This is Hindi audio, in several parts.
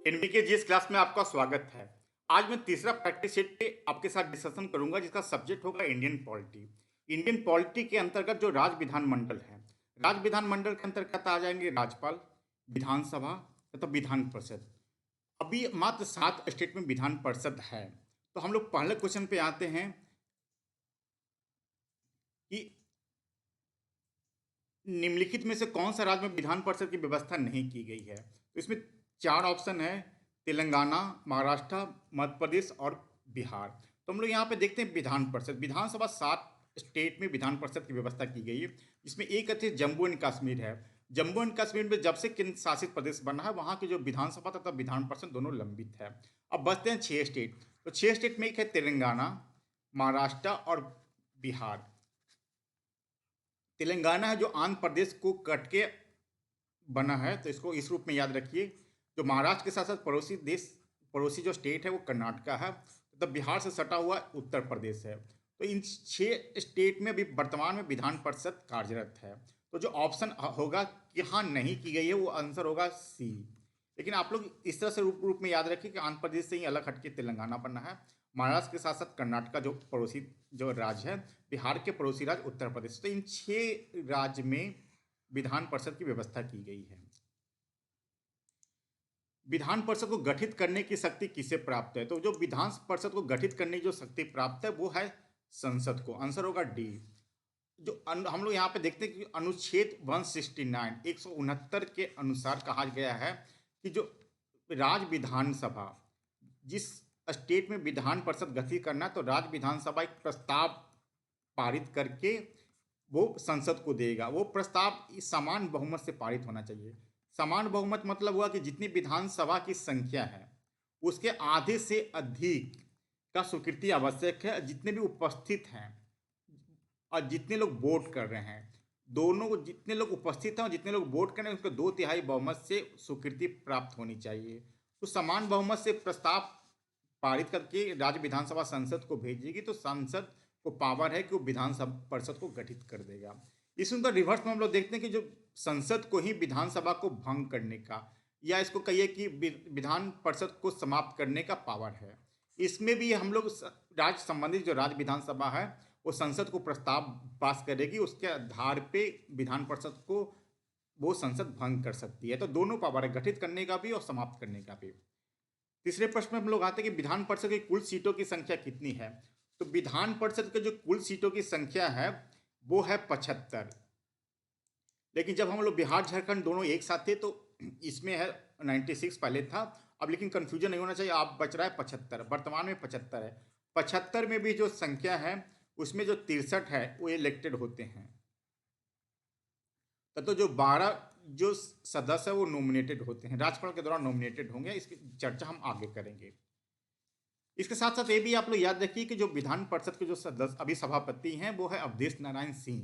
एनवीके जीएस क्लास में आपका स्वागत है। आज मैं तीसरा प्रैक्टिस सेट पे आपके साथ डिस्कशन करूंगा जिसका सब्जेक्ट होगा इंडियन पॉलिटी। इंडियन पॉलिटी के अंतर्गत जो राज्य विधानमंडल है, राज्य विधानमंडल के अंतर्गत आ जाएंगे राज्यपाल, विधानसभा तथा विधान परिषद। अभी मात्र 7 स्टेट में विधान परिषद है। तो हम लोग पहले क्वेश्चन पे आते हैं कि निम्नलिखित में से कौन सा राज्य में विधान परिषद की व्यवस्था नहीं की गई है। तो इसमें 4 ऑप्शन है, तेलंगाना, महाराष्ट्र, मध्य प्रदेश और बिहार। तो हम लोग यहाँ पे देखते हैं विधान परिषद, विधानसभा 7 स्टेट में विधान परिषद की व्यवस्था की गई है। जिसमें एक अच्छे जम्मू एंड कश्मीर है। जम्मू एंड कश्मीर में जब से केंद्र शासित प्रदेश बना है वहाँ की जो विधानसभा तथा विधान परिषद दोनों लंबित है। अब बचते हैं 6 स्टेट। तो 6 स्टेट में एक है तेलंगाना, महाराष्ट्र और बिहार। तेलंगाना है जो आंध्र प्रदेश को कट के बना है, तो इसको इस रूप में याद रखिए। जो महाराष्ट्र के साथ साथ पड़ोसी जो स्टेट है वो कर्नाटका है, तब बिहार से सटा हुआ उत्तर प्रदेश है। तो इन 6 स्टेट में भी वर्तमान में विधान परिषद कार्यरत है। तो जो ऑप्शन होगा कि हाँ नहीं की गई है वो आंसर होगा सी। लेकिन आप लोग इस तरह से रूप में याद रखिए कि आंध्र प्रदेश से ही अलग हटके तेलंगाना बना है, महाराष्ट्र के साथ साथ कर्नाटका जो पड़ोसी जो राज्य है, बिहार के पड़ोसी राज्य उत्तर प्रदेश। तो इन 6 राज्य में विधान परिषद की व्यवस्था की गई है। विधान परिषद को गठित करने की शक्ति किसे प्राप्त है? तो जो विधान परिषद को गठित करने की जो शक्ति प्राप्त है वो है संसद को। आंसर होगा डी। जो हम लोग यहाँ पे देखते हैं कि अनुच्छेद 169 169 के अनुसार कहा गया है कि जो राज्य विधानसभा, जिस स्टेट में विधान परिषद गठित करना है तो राज्य विधानसभा एक प्रस्ताव पारित करके वो संसद को देगा। वो प्रस्ताव समान बहुमत से पारित होना चाहिए। समान बहुमत मतलब हुआ कि जितनी विधानसभा की संख्या है उसके आधे से अधिक का स्वीकृति आवश्यक है। जितने भी उपस्थित हैं और जितने लोग वोट कर रहे हैं, दोनों को, जितने लोग उपस्थित हैं और जितने लोग वोट कर रहे हैं उसको 2/3 बहुमत से स्वीकृति प्राप्त होनी चाहिए। तो समान बहुमत से प्रस्ताव पारित करके राज्य विधानसभा संसद को भेजेगी तो संसद को पावर है कि वो विधानसभा परिषद को गठित कर देगा। इसमें तो रिवर्स में हम लोग देखते हैं कि जो संसद को ही विधानसभा को भंग करने का, या इसको कहिए कि विधान परिषद को समाप्त करने का पावर है। इसमें भी हम लोग राज्य संबंधित जो राज्य विधानसभा है वो संसद को प्रस्ताव पास करेगी, उसके आधार पे विधान परिषद को वो संसद भंग कर सकती है। तो दोनों पावर है, गठित करने का भी और समाप्त करने का भी। तीसरे प्रश्न में हम लोग आते हैं कि विधान परिषद की कुल सीटों की संख्या कितनी है? तो विधान परिषद के जो कुल सीटों की संख्या है वो है 75। लेकिन जब हम लोग बिहार झारखंड दोनों एक साथ थे तो इसमें है 96 पहले था। अब लेकिन कंफ्यूजन नहीं होना चाहिए, आप बच रहा है 75, वर्तमान में 75 है। 75 में भी जो संख्या है उसमें जो 63 है वो इलेक्टेड होते हैं। तो जो 12 जो सदस्य है वो नॉमिनेटेड होते हैं, राज्यपाल के द्वारा नॉमिनेटेड होंगे। इसकी चर्चा हम आगे करेंगे। इसके साथ साथ ये भी आप लोग याद रखिए कि जो विधान परिषद के जो सदस्य अभी सभापति हैं वो है अवधेश नारायण सिंह।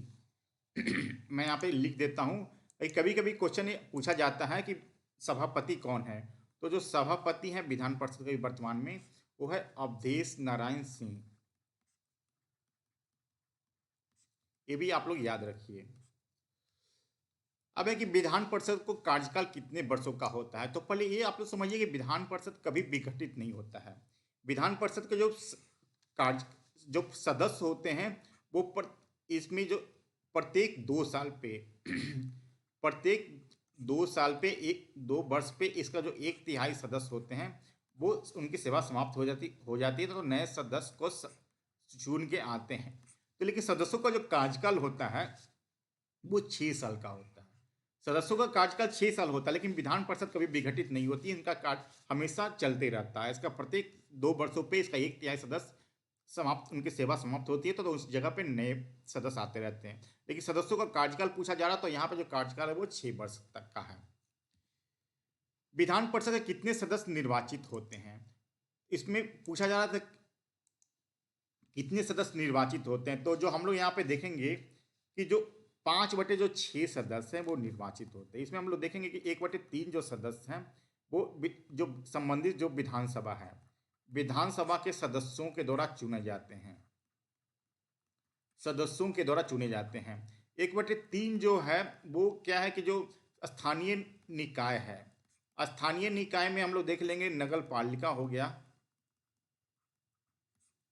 मैं यहाँ पे लिख देता हूँ। कभी कभी क्वेश्चन पूछा जाता है कि सभापति कौन है। तो जो सभापति हैं विधान परिषद के वर्तमान में वो है अवधेश नारायण सिंह। ये भी आप लोग याद रखिए। अब है कि विधान परिषद को कार्यकाल कितने वर्षों का होता है। तो पहले ये आप लोग समझिए कि विधान परिषद कभी विघटित नहीं होता है। विधान परिषद के जो कार्य जो सदस्य होते हैं वो इसमें जो प्रत्येक 2 साल पे प्रत्येक 2 साल पे 2 वर्ष पे इसका जो 1/3 सदस्य होते हैं वो उनकी सेवा समाप्त हो जाती है तो नए सदस्य को चुन के आते हैं। तो लेकिन सदस्यों का जो कार्यकाल होता है वो 6 साल का होता है। सदस्यों का कार्यकाल 6 साल होता है, लेकिन विधान परिषद कभी विघटित नहीं होती। इनका कार्य हमेशा चलते रहता है। इसका प्रत्येक 2 वर्षों पे इसका 1/3 सदस्य समाप्त, उनकी सेवा समाप्त होती है तो उस जगह पे नए सदस्य आते रहते हैं। लेकिन सदस्यों का कार्यकाल पूछा जा रहा तो यहाँ पे जो कार्यकाल है वो 6 वर्ष तक का है। विधान परिषद के कितने सदस्य निर्वाचित होते हैं? इसमें पूछा जा रहा था कितने सदस्य निर्वाचित होते हैं। तो जो हम लोग यहाँ पे देखेंगे कि जो 5/6 सदस्य हैं वो निर्वाचित होते हैं। इसमें हम लोग देखेंगे कि 1/3 जो सदस्य हैं वो जो संबंधित जो विधानसभा है, विधानसभा के सदस्यों के द्वारा चुने जाते हैं। सदस्यों के द्वारा चुने जाते हैं। 1/3 जो है वो क्या है कि जो स्थानीय निकाय है, स्थानीय निकाय में हम लोग देख लेंगे नगर पालिका हो गया,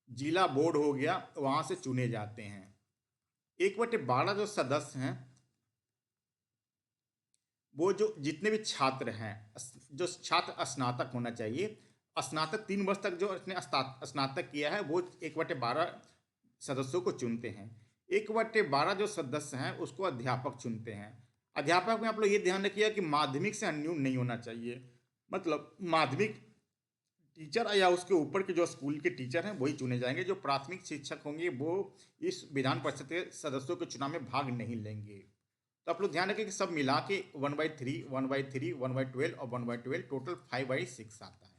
जिला बोर्ड हो गया, वहां से चुने जाते हैं। 1/12 जो सदस्य हैं वो जो जितने भी छात्र हैं, जो छात्र स्नातक होना चाहिए, स्नातक 3 वर्ष तक जो इसने स्नातक किया है वो 1/12 सदस्यों को चुनते हैं। 1/12 जो सदस्य हैं उसको अध्यापक चुनते हैं। अध्यापक में आप लोग ये ध्यान रखिएगा कि माध्यमिक से अन्यून नहीं होना चाहिए, मतलब माध्यमिक टीचर या उसके ऊपर के जो स्कूल के टीचर हैं वही चुने जाएंगे। जो प्राथमिक शिक्षक होंगे वो इस विधान परिषद के सदस्यों के चुनाव में भाग नहीं लेंगे। तो आप लोग ध्यान रखें कि सब मिला के 1/3, 1/3, 1/12 और 1/12 टोटल 5/6 आता है।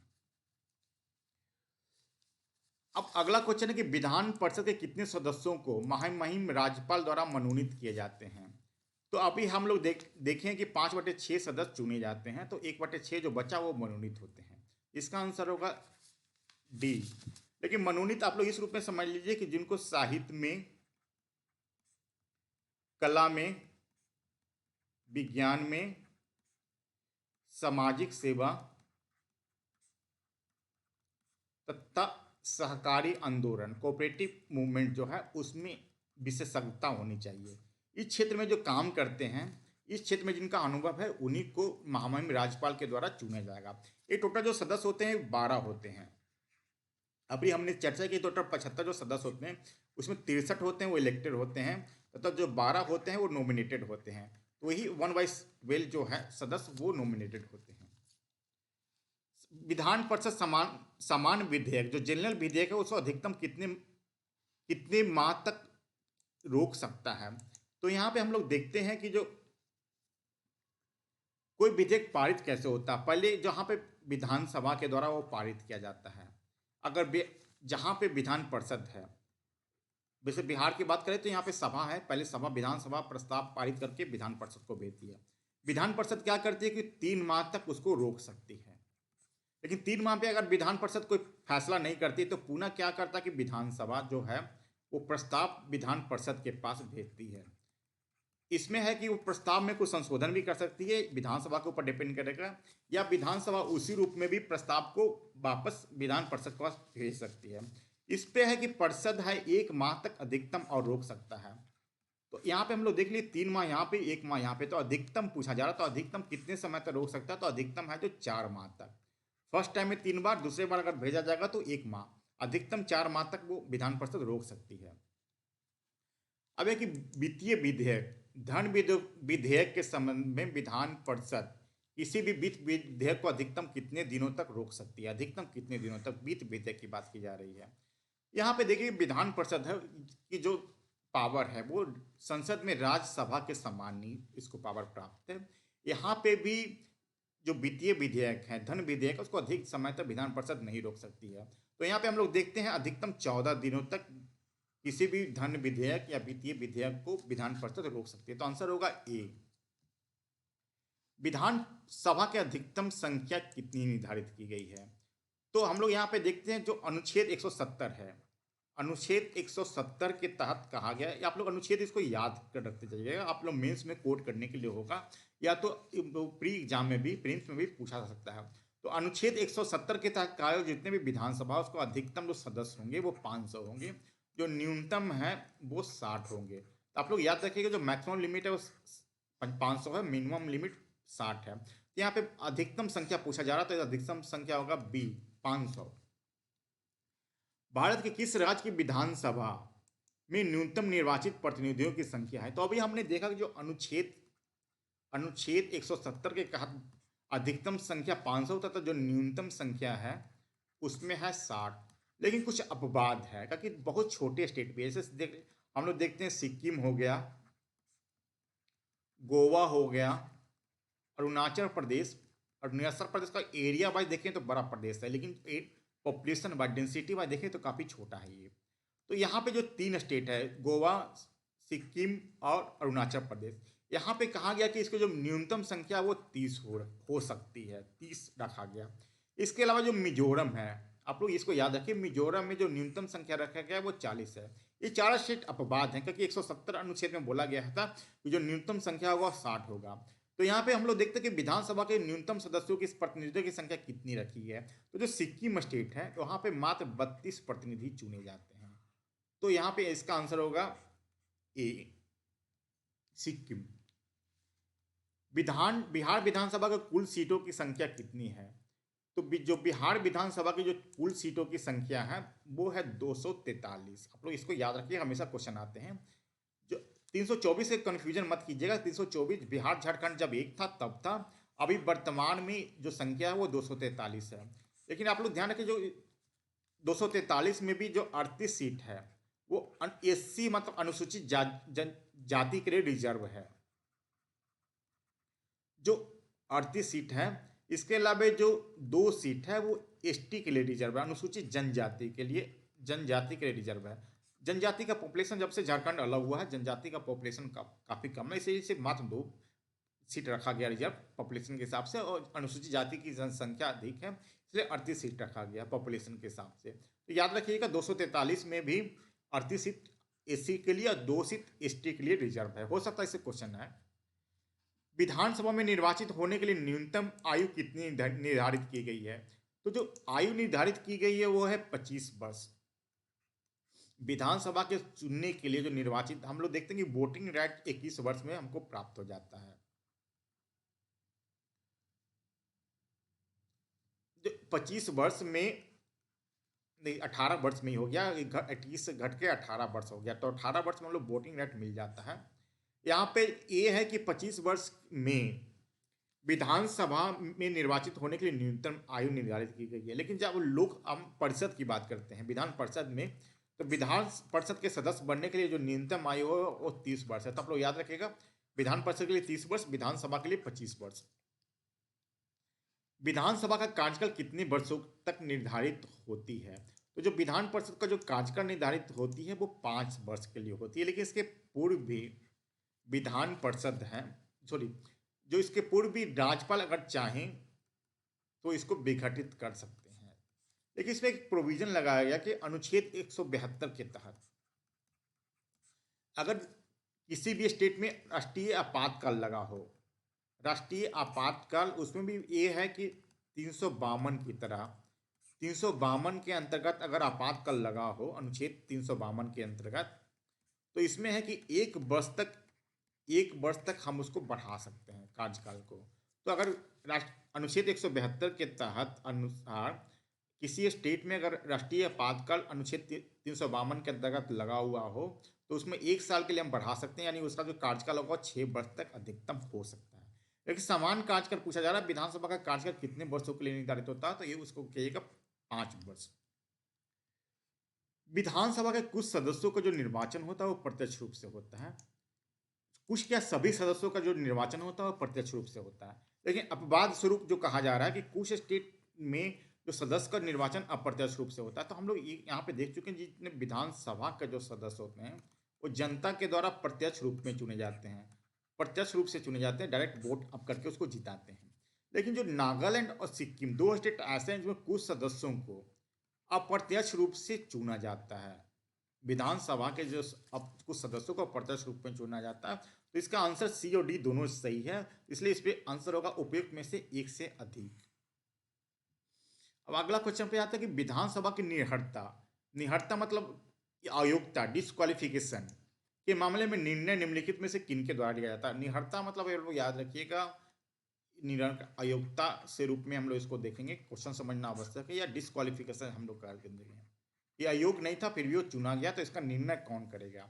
अब अगला क्वेश्चन है कि विधान परिषद के कितने सदस्यों को महामहिम राज्यपाल द्वारा मनोनीत किए जाते हैं। तो अभी हम लोग देखें कि 5/6 सदस्य चुने जाते हैं, तो 1/6 जो बचा वो मनोनीत होते हैं। इसका आंसर होगा डी। लेकिन मनोनीत आप लोग इस रूप में समझ लीजिए कि जिनको साहित्य में, कला में, विज्ञान में, सामाजिक सेवा तथा सहकारी आंदोलन, कोऑपरेटिव मूवमेंट जो है उसमें विशेषज्ञता होनी चाहिए। इस क्षेत्र में जो काम करते हैं, इस क्षेत्र में जिनका अनुभव है उन्हीं को महामहिम राज्यपाल के द्वारा चुना जाएगा। ये टोटल जो सदस्य होते हैं 12 होते हैं। अभी हमने चर्चा की टोटल 75 जो सदस्य होते हैं उसमें 63 होते हैं वो इलेक्टेड होते हैं, तथा जो 12 होते हैं वो नॉमिनेटेड होते हैं। तो वही 1/12 जो है सदस्य वो नॉमिनेटेड होते हैं। विधान परिषद समान विधेयक जो जनरल विधेयक है उसको अधिकतम कितने कितने माह तक रोक सकता है। तो यहाँ पे हम लोग देखते हैं कि जो कोई विधेयक पारित कैसे होता है, पहले जहाँ पे विधानसभा के द्वारा वो पारित किया जाता है। अगर जहाँ पे विधान परिषद है, वैसे बिहार की बात करें तो यहाँ पे सभा है, पहले सभा विधानसभा प्रस्ताव पारित करके विधान परिषद को भेजती है। विधान परिषद क्या करती है कि 3 माह तक उसको रोक सकती है। लेकिन 3 माह पे अगर विधान परिषद कोई फैसला नहीं करती तो पुनः क्या करता है कि विधानसभा जो है वो प्रस्ताव विधान परिषद के पास भेजती है। इसमें है कि वो प्रस्ताव में कुछ संशोधन भी कर सकती है, विधानसभा के ऊपर डिपेंड करेगा, या विधानसभा उसी रूप में भी प्रस्ताव को वापस विधान परिषद के पास भेज सकती है। इस पे है कि परिषद है 1 माह तक अधिकतम और रोक सकता है। तो यहाँ पे हम लोग देख लिए 3 माह यहाँ पे, 1 माह यहाँ पे, तो अधिकतम पूछा जा रहा, तो अधिकतम कितने समय तक रोक सकता है, तो अधिकतम है जो 4 माह तक। फर्स्ट टाइम में 3 बार, दूसरे बार अगर भेजा जाएगा तो 1 माह, अधिकतम 4 माह तक वो विधान परिषद रोक सकती है। अब है कि वित्तीय विधेयक, धन विधेयक के संबंध में विधान परिषद किसी भी वित्त विधेयक को अधिकतम कितने दिनों तक रोक सकती है, अधिकतम कितने दिनों तक वित्त विधेयक की बात की जा रही है। यहाँ पे देखिए विधान परिषद है कि जो पावर है वो संसद में राज्यसभा के समान ही इसको पावर प्राप्त है। यहाँ पे भी जो वित्तीय विधेयक है, धन विधेयक है, उसको अधिक समय तक विधान परिषद नहीं रोक सकती है। तो यहाँ पे हम लोग देखते हैं अधिकतम 14 दिनों तक किसी भी धन विधेयक या वित्तीय विधेयक को विधान परिषद रोक सकती है। तो आंसर होगा ए। विधान सभा की अधिकतम संख्या कितनी निर्धारित की गई है। तो हम लोग यहाँ पे देखते हैं जो अनुच्छेद 170 है, अनुच्छेद 170 के तहत कहा गया है, आप लोग अनुच्छेद इसको याद कर रखते जाइएगा, आप लोग मेंस में कोट करने के लिए होगा, या तो प्री एग्जाम में भी, प्रीलिम्स में भी पूछा जा सकता है। तो अनुच्छेद 170 के तहत कहा है जितने भी विधानसभा उसको अधिकतम जो सदस्य होंगे वो 500 होंगे, जो न्यूनतम है वो 60 होंगे। तो आप लोग याद रखिएगा जो मैक्सिमम लिमिट है वो 500 है, मिनिमम लिमिट 60 है। तो यहाँ पे अधिकतम संख्या पूछा जा रहा था, तो अधिकतम संख्या होगा बी, 500। भारत के किस राज्य की विधानसभा में न्यूनतम निर्वाचित प्रतिनिधियों की संख्या है। तो अभी हमने देखा कि जो अनुच्छेद 170 के तहत अधिकतम संख्या 500 होता था, जो न्यूनतम संख्या है उसमें है 60। लेकिन कुछ अपवाद है क्योंकि बहुत छोटे स्टेट भी जैसे हम लोग देखते हैं सिक्किम हो गया, गोवा हो गया, अरुणाचल प्रदेश। अरुणाचल प्रदेश का एरिया वाइज देखें तो बड़ा प्रदेश है, लेकिन पॉपुलेशन वाइज, डेंसिटी वाइज देखें तो काफ़ी छोटा है ये। तो यहाँ पे जो 3 स्टेट है, गोवा, सिक्किम और अरुणाचल प्रदेश, यहाँ पे कहा गया कि इसको जो न्यूनतम संख्या वो 30 हो सकती है, 30 रखा गया। इसके अलावा जो मिजोरम है, आप लोग इसको याद रखिए, मिजोरम में जो न्यूनतम संख्या रखा गया है वो 40 है। ये 4 स्टेट अपवाद हैं क्योंकि 170 अनुच्छेद में बोला गया था कि जो न्यूनतम संख्या होगा 60 होगा। तो यहाँ पे हम लोग देखते हैं कि विधानसभा के न्यूनतम सदस्यों की प्रतिनिधियों की संख्या कितनी रखी है। तो जो सिक्किम स्टेट है वहाँ पे मात्र 32 प्रतिनिधि चुने जाते हैं। तो यहाँ पे इसका आंसर होगा ए, सिक्किम। बिहार विधानसभा की कुल सीटों की संख्या कितनी है? तो जो बिहार विधानसभा की जो कुल सीटों की संख्या है वो है 243। आप लोग इसको याद रखिए, हमेशा क्वेश्चन आते हैं। जो 324 से कन्फ्यूजन मत कीजिएगा, 324 बिहार झारखंड जब एक था तब था। अभी वर्तमान में जो संख्या है वो 243 है। लेकिन आप लोग ध्यान रखिए, जो 243 में भी जो 38 सीट है वो एससी मतलब अनुसूचित जाति के लिए रिजर्व है। जो 38 सीट है, इसके अलावा जो 2 सीट है वो एसटी के लिए रिजर्व है, अनुसूचित जनजाति के लिए रिजर्व है। जनजाति का पॉपुलेशन जब से झारखंड अलग हुआ है, जनजाति का पॉपुलेशन काफी कम है, इसे मात्र 2 सीट रखा गया रिजर्व पॉपुलेशन के हिसाब से, और अनुसूचित जाति की जनसंख्या अधिक है इसलिए 38 सीट रखा गया पॉपुलेशन के हिसाब से। तो याद रखिएगा 243 में भी 38 सीट एससी के लिए और 2 सीट एसटी के लिए रिजर्व है। हो सकता है इससे क्वेश्चन है। विधानसभा में निर्वाचित होने के लिए न्यूनतम आयु कितनी निर्धारित की गई है? तो जो आयु निर्धारित की गई है वो है 25 वर्ष। विधानसभा के चुनने के लिए जो निर्वाचित, हम लोग देखते हैं कि वोटिंग राइट 21 वर्ष में हमको प्राप्त हो जाता है। जो 25 वर्ष में नहीं, 18 वर्ष में ही हो गया, 21 से घट के 18 वर्ष हो गया, तो 18 वर्ष में हम लोग वोटिंग राइट मिल जाता है। यहाँ पे ये है कि 25 वर्ष में विधानसभा में निर्वाचित होने के लिए न्यूनतम आयु निर्धारित की गई है। लेकिन जब लोक हम परिषद की बात करते हैं विधान परिषद में, तो विधान परिषद के सदस्य बनने के लिए जो न्यूनतम आयु है वो 30 वर्ष है। तो आप लोग याद रखिएगा, विधान परिषद के लिए 30 वर्ष, विधानसभा के लिए 25 वर्ष। विधानसभा का कार्यकाल कितने वर्षों तक निर्धारित होती है? तो जो विधान परिषद का जो कार्यकाल निर्धारित होती है वो 5 वर्ष के लिए होती है। लेकिन इसके पूर्व भी विधान परिषद है, सॉरी, जो इसके पूर्व भी राज्यपाल अगर चाहें तो इसको विघटित कर सकते हैं। लेकिन इसमें एक प्रोविजन लगाया गया कि अनुच्छेद 172 के तहत अगर किसी भी स्टेट में राष्ट्रीय आपातकाल लगा हो, राष्ट्रीय आपातकाल, उसमें भी ये है कि 352 की तरह 352 के अंतर्गत अगर आपातकाल लगा हो, अनुच्छेद 352 के अंतर्गत, तो इसमें है कि 1 वर्ष तक हम उसको बढ़ा सकते हैं कार्यकाल को। तो अगर अनुच्छेद 172 के तहत अनुसार किसी स्टेट में अगर राष्ट्रीय आपातकाल अनुच्छेद 352 के अंतर्गत लगा हुआ हो तो उसमें 1 साल के लिए हम बढ़ा सकते हैं, यानी उसका जो कार्यकाल होगा 6 वर्ष तक अधिकतम हो सकता है। लेकिन समान कार्यकाल पूछा जा रहा है, विधानसभा का कार्यकाल कितने वर्षों के लिए निर्धारित होता है? तो ये उसको कहिएगा 5 वर्ष। विधानसभा के कुछ सदस्यों का जो निर्वाचन होता है वो प्रत्यक्ष रूप से होता है, कुछ क्या सभी सदस्यों का जो निर्वाचन होता है वो प्रत्यक्ष रूप से होता है। लेकिन अपवाद स्वरूप जो कहा जा रहा है कि कुछ स्टेट में जो सदस्य का निर्वाचन अप्रत्यक्ष रूप से होता है। तो हम लोग यहाँ पे देख चुके हैं जितने विधानसभा के जो सदस्य होते हैं वो जनता के द्वारा प्रत्यक्ष रूप में चुने जाते हैं, प्रत्यक्ष रूप से चुने जाते हैं, डायरेक्ट वोट अब करके उसको जिताते हैं। लेकिन जो नागालैंड और सिक्किम 2 स्टेट ऐसे हैं जिसमें कुछ सदस्यों को अप्रत्यक्ष रूप से चुना जाता है। विधानसभा के जो अब कुछ सदस्यों को अप्रत्यक्ष रूप में चुना जाता है। तो इसका आंसर सी और डी दोनों सही है, इसलिए इस पे आंसर होगा उपयुक्त में से एक से अधिक। अब अगला क्वेश्चन पे आता है कि विधानसभा की निहरता मतलब अयोग्यता, डिस्क्वालिफिकेशन के मामले में निर्णय निम्नलिखित में से किनके द्वारा लिया जाता है? निहरता मतलब ये लोग याद रखिएगा, अयोग्यता से रूप में हम लोग इसको देखेंगे, क्वेश्चन समझना आवश्यक है। या डिस्क्वालिफिकेशन हम लोग करके देखेंगे, ये अयोग्य नहीं था फिर भी वो चुना गया, तो इसका निर्णय कौन करेगा?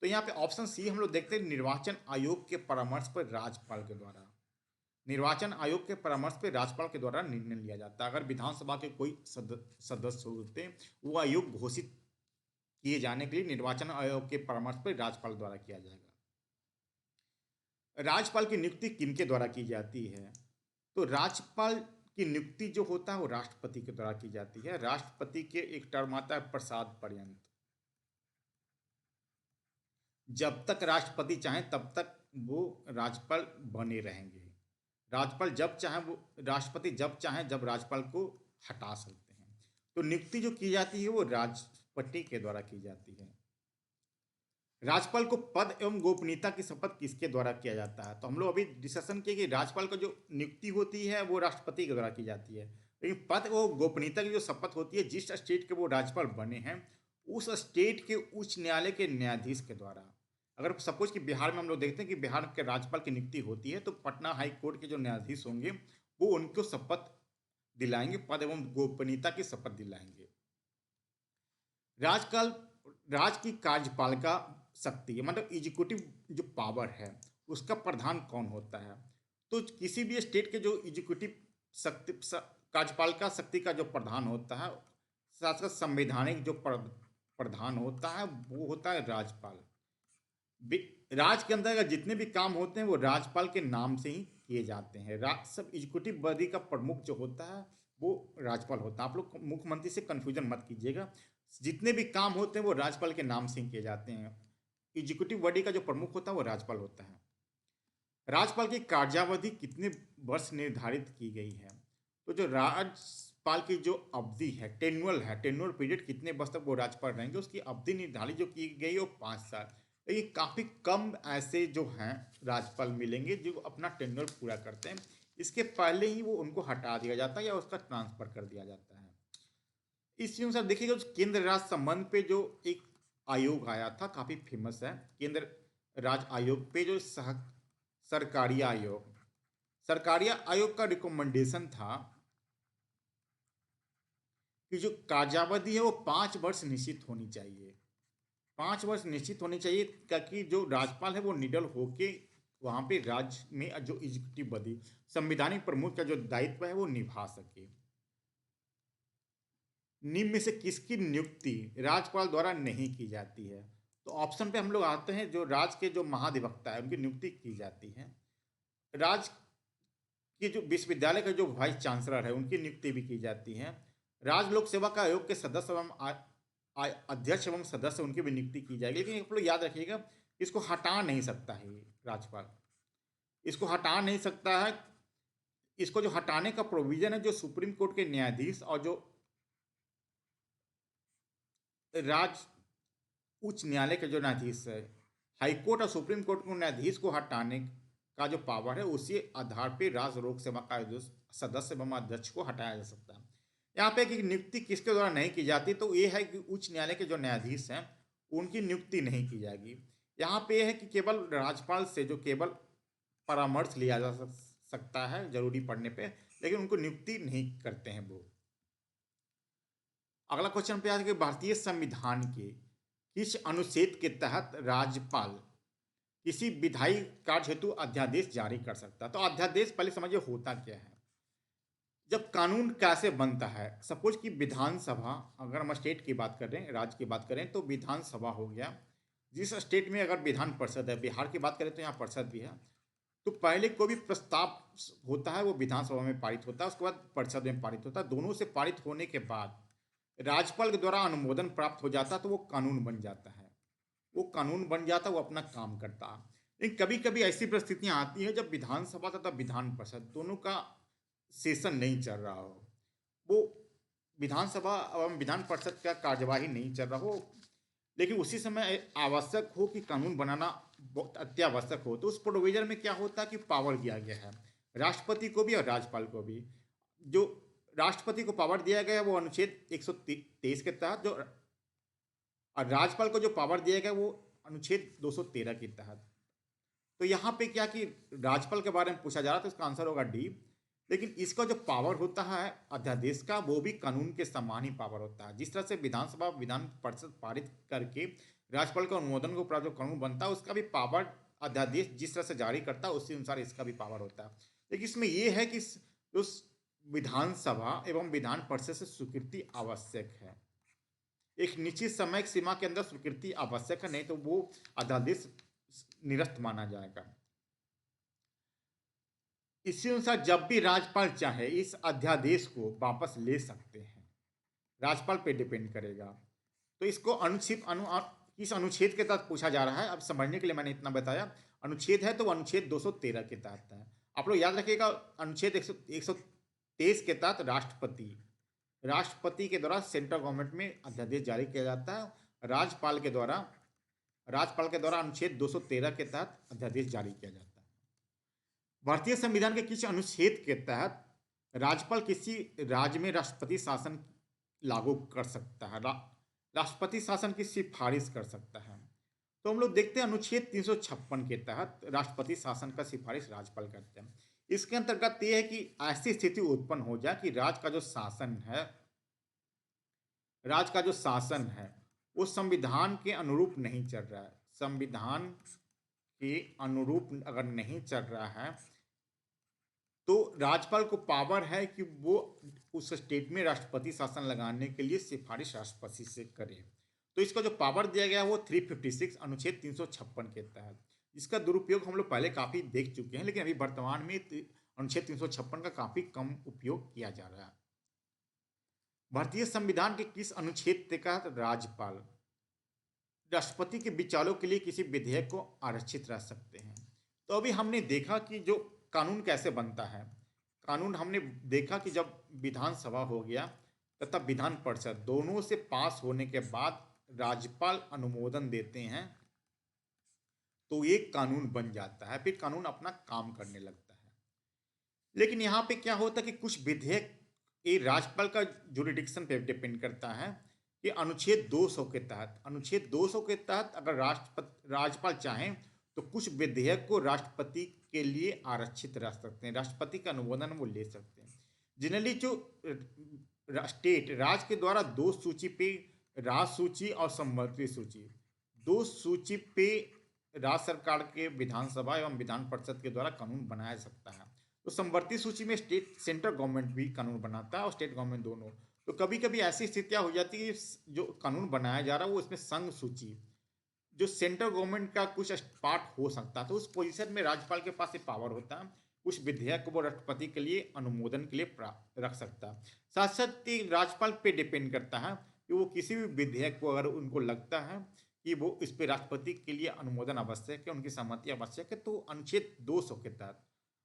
तो यहाँ पे ऑप्शन सी हम लोग देखते हैं, निर्वाचन आयोग के परामर्श पर राज्यपाल के द्वारा, निर्वाचन आयोग के परामर्श पर राज्यपाल के द्वारा निर्णय लिया जाता है। अगर विधानसभा के कोई सदस्य होते हैं वो आयोग घोषित किए जाने के लिए निर्वाचन आयोग के परामर्श पर राज्यपाल द्वारा किया जाएगा। राज्यपाल की नियुक्ति किनके द्वारा की जाती है? तो राज्यपाल की नियुक्ति जो होता है वो राष्ट्रपति के द्वारा की जाती है। राष्ट्रपति के एक टर्म आता है प्रसाद पर्यंत, जब तक राष्ट्रपति चाहें तब तक वो राज्यपाल बने रहेंगे। राज्यपाल जब चाहे वो, राष्ट्रपति जब चाहें जब राज्यपाल को हटा सकते हैं। तो नियुक्ति जो की जाती है वो राष्ट्रपति के द्वारा की जाती है। राज्यपाल को पद एवं गोपनीयता की शपथ किसके द्वारा किया जाता है? तो हम लोग अभी डिस्कशन किए कि राज्यपाल का जो नियुक्ति होती है वो राष्ट्रपति के द्वारा की जाती है, लेकिन पद वो गोपनीयता की जो शपथ होती है जिस स्टेट के वो राज्यपाल बने हैं उस स्टेट के उच्च न्यायालय के न्यायाधीश के द्वारा। अगर सपोज कि बिहार में हम लोग देखते हैं कि बिहार के राज्यपाल की नियुक्ति होती है तो पटना हाई कोर्ट के जो न्यायाधीश होंगे वो उनको शपथ दिलाएंगे, पद एवं गोपनीयता की शपथ दिलाएंगे। राजकाल राज की कार्यपालिका शक्ति मतलब एग्जीक्यूटिव जो पावर है उसका प्रधान कौन होता है? तो किसी भी स्टेट के जो एग्जीक्यूटिव कार्यपालिका शक्ति का जो प्रधान होता है, साथ साथ संवैधानिक जो प्रधान होता है वो होता है राज्यपाल। राज के अंदर अगर जितने भी काम होते हैं वो राज्यपाल के नाम से ही किए जाते हैं। सब एग्जीक्यूटिव बॉडी का प्रमुख जो होता है वो राज्यपाल होता है। आप लोग मुख्यमंत्री से कंफ्यूजन मत कीजिएगा, जितने भी काम होते हैं वो राज्यपाल के नाम से ही किए जाते हैं। एग्जीक्यूटिव बॉडी का जो प्रमुख होता है वो राज्यपाल होता है। राज्यपाल की कार्यावधि कितने वर्ष निर्धारित की गई है? तो जो राज्यपाल की जो अवधि है टेन्युअल पीरियड, कितने वर्ष तक वो राज्यपाल रहेंगे उसकी अवधि निर्धारित जो की गई है वो 5 साल। ये काफ़ी कम ऐसे जो हैं राज्यपाल मिलेंगे जो अपना टेन्योर पूरा करते हैं, इसके पहले ही वो उनको हटा दिया जाता है या उसका ट्रांसफर कर दिया जाता है। इसी अनुसार देखिएगा केंद्र राज्य संबंध पे जो एक आयोग आया था काफ़ी फेमस है, केंद्र राज्य आयोग पे जो सरकारी आयोग का रिकमेंडेशन था कि जो कार्यावधि है वो 5 वर्ष निश्चित होनी चाहिए। 5 वर्ष निश्चित होनी चाहिए ताकि जो राज्यपाल है वो निडल होके वहाँ पे राज्य में जो एग्जीक्यूटिव बॉडी संवैधानिक प्रमुख का जो दायित्व है वो निभा सके। निम्न में से किसकी नियुक्ति राज्यपाल द्वारा नहीं की जाती है? तो ऑप्शन पे हम लोग आते हैं जो राज्य के जो महाधिवक्ता है उनकी नियुक्ति की जाती है। राज्य के जो विश्वविद्यालय का जो वाइस चांसलर है उनकी नियुक्ति भी की जाती है। राज्य लोक सेवा का आयोग के सदस्य एवं अध्यक्ष एवं सदस्य उनकी भी नियुक्ति की जाएगी। लेकिन आप लोग याद रखिएगा इसको हटा नहीं सकता है राज्यपाल, इसको हटा नहीं सकता है। इसको जो हटाने का प्रोविजन है जो सुप्रीम कोर्ट के न्यायाधीश और जो राज्य उच्च न्यायालय के जो न्यायाधीश है, हाई कोर्ट और सुप्रीम कोर्ट के न्यायाधीश को हटाने का जो पावर है उसी आधार पर राज्य लोक सेवा का सदस्य एवं अध्यक्ष को हटाया जा सकता है। यहाँ पे कि नियुक्ति किसके द्वारा नहीं की जाती तो ये है कि उच्च न्यायालय के जो न्यायाधीश हैं उनकी नियुक्ति नहीं की जाएगी। यहाँ पे है कि केवल राज्यपाल से जो केवल परामर्श लिया जा सकता है जरूरी पड़ने पे, लेकिन उनको नियुक्ति नहीं करते हैं वो। अगला क्वेश्चन पे आज भारतीय संविधान के किस अनुच्छेद के तहत राज्यपाल किसी विधायी कार्य हेतु अध्यादेश जारी कर सकता है? तो अध्यादेश पहले समझिए होता क्या है। जब कानून कैसे बनता है, सपोज कि विधानसभा, अगर हम स्टेट की बात करें राज्य की बात करें तो विधानसभा हो गया, जिस स्टेट में अगर विधान परिषद है, बिहार की बात करें तो यहाँ परिषद भी है, तो पहले कोई भी प्रस्ताव होता है वो विधानसभा में पारित होता है, उसके बाद परिषद में पारित होता है। दोनों से पारित होने के बाद राज्यपाल के द्वारा अनुमोदन प्राप्त हो जाता है तो वो कानून बन जाता है, वो कानून बन जाता है, वो अपना काम करता है। लेकिन कभी कभी ऐसी परिस्थितियां आती हैं जब विधानसभा तथा विधान परिषद दोनों का सेशन नहीं चल रहा हो, वो विधानसभा एवं विधान परिषद का कार्यवाही नहीं चल रहा हो, लेकिन उसी समय आवश्यक हो कि कानून बनाना बहुत अत्यावश्यक हो, तो उस प्रोविजन में क्या होता है कि पावर दिया गया है राष्ट्रपति को भी और राज्यपाल को भी। जो राष्ट्रपति को पावर दिया गया है वो अनुच्छेद 123 के तहत, जो और राज्यपाल को जो पावर दिया गया वो अनुच्छेद 213 के तहत। तो यहाँ पे क्या कि राज्यपाल के बारे में पूछा जा रहा था, तो इसका आंसर होगा डी। लेकिन इसका जो पावर होता है अध्यादेश का वो भी कानून के समान ही पावर होता है। जिस तरह से विधानसभा विधान परिषद पारित करके राज्यपाल के अनुमोदन को प्राप्त जो कानून बनता है उसका भी पावर अध्यादेश जिस तरह से जारी करता है उसी अनुसार इसका भी पावर होता है। लेकिन इसमें यह है कि उस विधानसभा एवं विधान परिषद से स्वीकृति आवश्यक है, एक निश्चित समय सीमा के अंदर स्वीकृति आवश्यक है, नहीं तो वो अध्यादेश निरस्त माना जाएगा। इसी अनुसार जब भी राज्यपाल चाहे इस अध्यादेश को वापस ले सकते हैं, राज्यपाल पे डिपेंड करेगा। तो इसको इस अनुच्छेद के तहत पूछा जा रहा है। अब समझने के लिए मैंने इतना बताया, अनुच्छेद है तो अनुच्छेद 213 के तहत है। आप लोग याद रखिएगा अनुच्छेद 123 के तहत राष्ट्रपति के द्वारा सेंट्रल गवर्नमेंट में अध्यादेश जारी किया जाता है, राज्यपाल के द्वारा राज्यपाल के द्वारा अनुच्छेद 213 के तहत अध्यादेश जारी किया जाता है। भारतीय संविधान के किस अनुच्छेद के तहत राज्यपाल किसी राज्य में राष्ट्रपति शासन लागू कर सकता है, राष्ट्रपति शासन की सिफारिश कर सकता है? तो हम लोग देखते हैं अनुच्छेद 356 के तहत राष्ट्रपति शासन का सिफारिश राज्यपाल करते हैं। इसके अंतर्गत यह है कि ऐसी स्थिति उत्पन्न हो जाए कि राज्य का जो शासन है वो संविधान के अनुरूप नहीं चल रहा है। संविधान के अनुरूप अगर नहीं चल रहा है तो राज्यपाल को पावर है कि वो उस स्टेट में राष्ट्रपति शासन लगाने के लिए सिफारिश राष्ट्रपति से करे। तो इसका जो पावर दिया गया है वो 356 अनुच्छेद 356 के तहत। इसका दुरुपयोग हम लोग पहले काफी देख चुके हैं, लेकिन अभी वर्तमान में अनुच्छेद 356 का काफी कम उपयोग किया जा रहा है। भारतीय संविधान के किस अनुच्छेद के तहत राज्यपाल राष्ट्रपति के विचारों के लिए किसी विधेयक को आरक्षित रख सकते हैं? तो अभी हमने देखा कि जो कानून कैसे बनता है, कानून हमने देखा कि जब विधानसभा हो गया तथा विधान परिषद दोनों से पास होने के बाद राज्यपाल अनुमोदन देते हैं तो एक कानून बन जाता है, फिर कानून अपना काम करने लगता है। लेकिन यहाँ पे क्या होता है कि कुछ विधेयक ये राज्यपाल का जुरिडिक्शन पे डिपेंड करता है कि अनुच्छेद 200 के तहत अगर राज्यपाल चाहें तो कुछ विधेयक को राष्ट्रपति के लिए आरक्षित रख सकते हैं, राष्ट्रपति का अनुमोदन वो ले सकते हैं। जनरली जो स्टेट राज्य के द्वारा दो सूची पे राज्य सूची और समवर्ती सूची, दो सूची पे राज्य सरकार के विधानसभा एवं विधान परिषद के द्वारा कानून बनाया सकता है। तो समवर्ती सूची में सेंट्रल गवर्नमेंट भी कानून बनाता है और स्टेट गवर्नमेंट दोनों। तो कभी कभी ऐसी स्थितियां हो जाती है जो कानून बनाया जा रहा है वो इसमें संघ सूची जो सेंट्रल गवर्नमेंट का कुछ पार्ट हो सकता है, तो उस पोजीशन में राज्यपाल के पास ये पावर होता है, कुछ विधेयक को वो राष्ट्रपति के लिए अनुमोदन के लिए रख सकता है। साथ साथ राज्यपाल पे डिपेंड करता है कि वो किसी भी विधेयक को अगर उनको लगता है कि वो इस पे राष्ट्रपति के लिए अनुमोदन आवश्यक है, उनकी सहमति आवश्यक है, तो अनुच्छेद 200 के तहत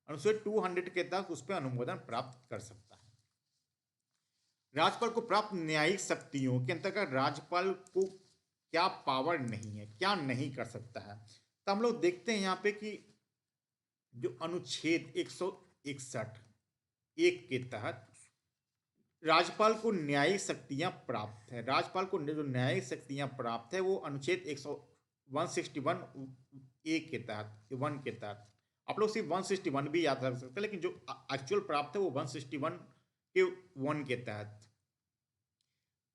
अनुच्छेद 200 के तहत उस पर अनुमोदन प्राप्त कर सकता है। राज्यपाल को प्राप्त न्यायिक शक्तियों के अंतर्गत राज्यपाल को क्या पावर नहीं है, क्या नहीं कर सकता है? तो हम लोग देखते हैं यहाँ पे कि जो अनुच्छेद 161 एक के तहत राज्यपाल को न्यायिक शक्तियां प्राप्त है। राज्यपाल को जो न्यायिक शक्तियां प्राप्त है वो अनुच्छेद 161 एक के तहत 1 के तहत। आप लोग सिर्फ 161 भी याद रख सकते हैं, लेकिन जो एक्चुअल प्राप्त है वो 161 के 1 के तहत।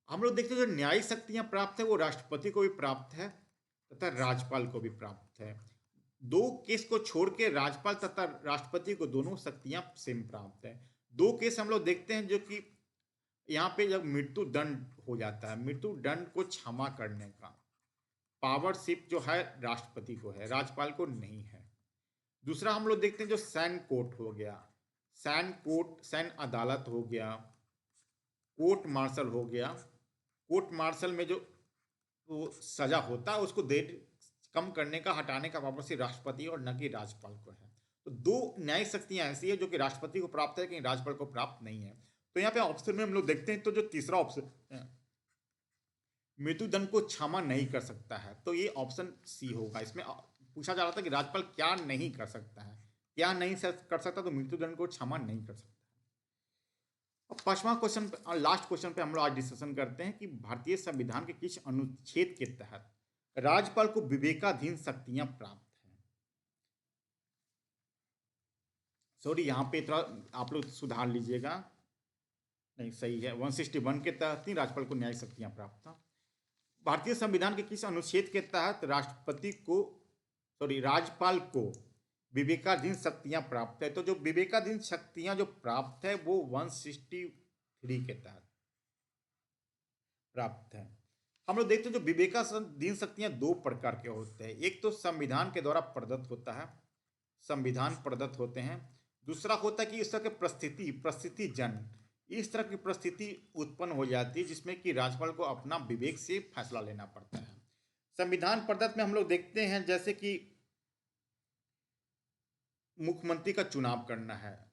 हम लोग देखते हैं जो न्यायिक शक्तियां प्राप्त है वो राष्ट्रपति को भी प्राप्त है तथा राज्यपाल को भी प्राप्त है। दो केस को छोड़ के राज्यपाल तथा राष्ट्रपति को दोनों शक्तियां सेम प्राप्त है। दो केस हम लोग देखते हैं जो कि यहाँ पे जब मृत्यु दंड हो जाता है, मृत्यु दंड को क्षमा करने का पावरशिप जो है राष्ट्रपति को है, राज्यपाल को नहीं है। दूसरा हम लोग देखते हैं जो सैन्य कोर्ट हो गया, सैन्य अदालत हो गया, कोर्ट मार्शल हो गया। कोर्ट मार्शल में जो वो सजा होता है उसको देर कम करने का, हटाने का पावर सिर्फ राष्ट्रपति और न कि राज्यपाल को है। तो दो न्यायिक शक्तियां ऐसी है जो कि राष्ट्रपति को प्राप्त है, लेकिन राज्यपाल को प्राप्त नहीं है। तो यहाँ पे ऑप्शन में हम लोग देखते हैं तो जो तीसरा ऑप्शन मृत्युदंड को क्षमा नहीं कर सकता है, तो ये ऑप्शन सी होगा। इसमें पूछा जा रहा था कि राज्यपाल क्या नहीं कर सकता है, क्या नहीं कर सकता, तो मृत्युदंड को क्षमा नहीं कर सकता। अब पांचवा क्वेश्चन और लास्ट क्वेश्चन पे हम लोग आज डिस्कशन करते हैं कि भारतीय संविधान के किस अनुच्छेद के तहत राज्यपाल को विवेकाधीन शक्तियां प्राप्त हैं? सॉरी, यहाँ पे थोड़ा आप लोग सुधार लीजिएगा, नहीं सही है, 161 के तहत ही राज्यपाल को न्यायिक शक्तियां प्राप्त था। भारतीय संविधान के किस अनुच्छेद के तहत राज्यपाल को विवेकाधीन शक्तियां प्राप्त है? तो जो विवेकाधीन शक्तियां जो प्राप्त है वो 163 के तहत प्राप्त है। हम लोग देखते हैं जो विवेकाधीन शक्तियां दो प्रकार के होते हैं, एक तो संविधान के द्वारा प्रदत्त होता है, संविधान प्रदत्त होते हैं। दूसरा होता है कि इस तरह के परिस्थिति जन इस तरह की परिस्थिति उत्पन्न हो जाती है जिसमें कि राज्यपाल को अपना विवेक से फैसला लेना पड़ता है। संविधान प्रदत्त में हम लोग देखते हैं जैसे कि मुख्यमंत्री का चुनाव करना है,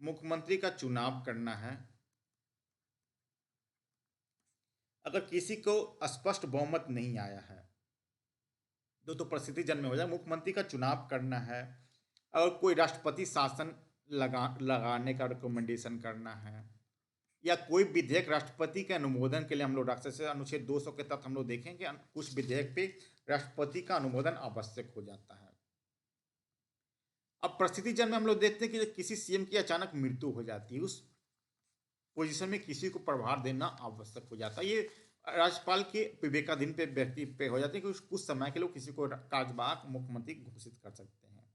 मुख्यमंत्री का चुनाव करना है, अगर किसी को स्पष्ट बहुमत नहीं आया है तो परिस्थिति जन्म में हो जाए, मुख्यमंत्री का चुनाव करना है, अगर कोई राष्ट्रपति शासन लगाने का रिकमेंडेशन करना है, या कोई विधेयक राष्ट्रपति के अनुमोदन के लिए हम लोग रख सकते हैं। अनुच्छेद 200 के तहत हम लोग देखेंगे कुछ विधेयक पे राष्ट्रपति का अनुमोदन आवश्यक हो जाता है। अब परिस्थिति जन्म में हम लोग देखते हैं कि किसी सीएम की अचानक मृत्यु हो जाती है, उस पोजीशन में किसी को प्रभार देना आवश्यक हो जाता है। ये राज्यपाल के विवेकाधीन पे व्यक्ति पे हो जाते हैं कि कुछ समय के लिए किसी को कार्यवाहक मुख्यमंत्री घोषित कर सकते हैं।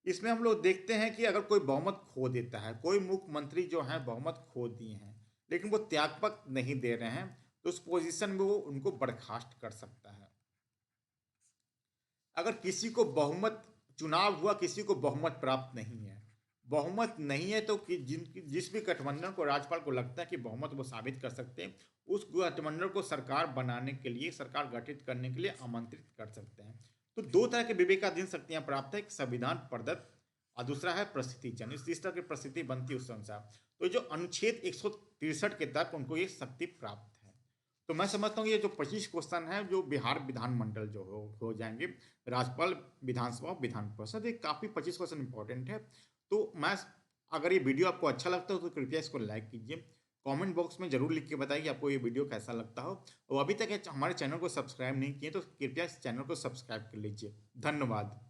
इसमें हम लोग देखते हैं कि अगर कोई बहुमत खो देता है, कोई मुख्यमंत्री जो है बहुमत खो दिए हैं लेकिन वो त्यागपत्र नहीं दे रहे हैं, तो उस पोजीशन में वो उनको बर्खास्त कर सकता है। अगर किसी को बहुमत, चुनाव हुआ, किसी को बहुमत प्राप्त नहीं है, बहुमत नहीं है तो जिस भी गठबंधन को राज्यपाल को लगता है कि बहुमत वो साबित कर सकते हैं, उस गठबंधन को सरकार बनाने के लिए, सरकार गठित करने के लिए आमंत्रित कर सकते हैं। तो दो तरह के विवेकाधीन शक्तियां प्राप्त है, एक संविधान प्रदत्त और दूसरा है परिस्थिति जन। इस तरह की परिस्थिति बनती है उस अनुसार। तो जो अनुच्छेद 163 के तहत उनको ये शक्ति प्राप्त है। तो मैं समझता हूँ ये जो 25 क्वेश्चन है जो बिहार विधानमंडल जो हो जाएंगे, राज्यपाल, विधानसभा, विधान परिषद, ये काफ़ी 25 क्वेश्चन इंपॉर्टेंट है। तो मैं, अगर ये वीडियो आपको अच्छा लगता हो तो कृपया इसको लाइक कीजिए, कमेंट बॉक्स में जरूर लिख के बताइए कि आपको ये वीडियो कैसा लगता हो, और अभी तक हमारे चैनल को सब्सक्राइब नहीं किए तो कृपया इस चैनल को सब्सक्राइब कर लीजिए। धन्यवाद।